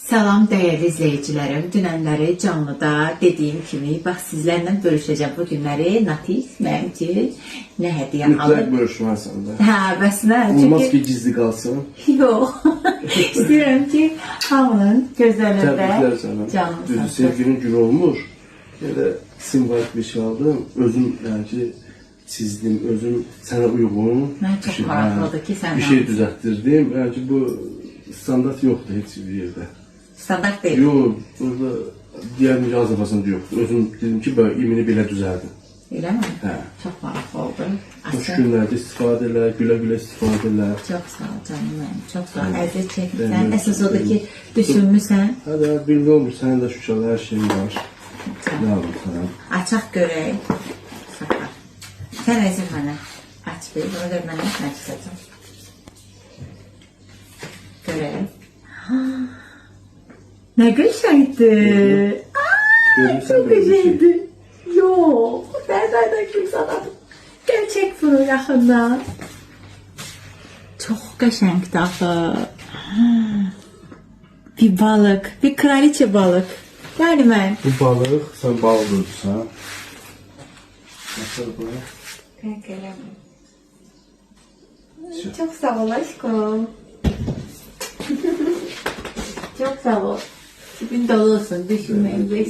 Salam dəyərli izləyicilərim. Dünənləri canlıda dediyim kimi, bax sizlərlə bölüşəcəm bu günləri. Natif mənim üçün nə hədiyyə alıb. Mütləq bölüşməlisən də. Hə, bəs nə? Olmaz ki, gizli qalsın. Yox. İstəyirəm ki, hamının gözlərində Təbriklər sənə. canım Düzdür, sağ sevginin günü olmuş. Elə simvolik bir şey aldım. Özüm yəni ki, çizdim, özüm sənə uyğun. Mən çox maraqlıdır ki, sən bir şey düzəltdirdim. Yəni ki, bu standart yoxdur heç bir yerdə. standart deyil. Yox, burada digər mücazafasında yoxdur. Özüm dedim ki, böyle imini belə düzəldim. Elə mi? Hə. Çox maraqlı oldu. Xoş günlərdə istifadə elə, gülə-gülə istifadə elə. Çox sağ ol canım mənim. Çox sağ ol. Əziz çəkirsən. Əsas odur ki, düşünmüsən. Hə, bildi olmur, sənin də şükür hər şeyin var. Nə alım sana? Açaq görək. Saxla. Sən əziz mənə aç bir. Ona görə mən nə çəkəcəm. Görək. Nə qəşəngdir. Görürsən Çok böyle bir şey. güzeldi. Yok. Nereden kim sana? Gerçek bunu yakından. Çok qəşəngdir axı. Bir balık. Bir kraliçe balık. Yani ben. Bu balık, sen balık öldürsən. Nasıl bu? Çok sağ ol aşkım. Çok sağ ol. Tipin dolu olsun. Düşünmeyin.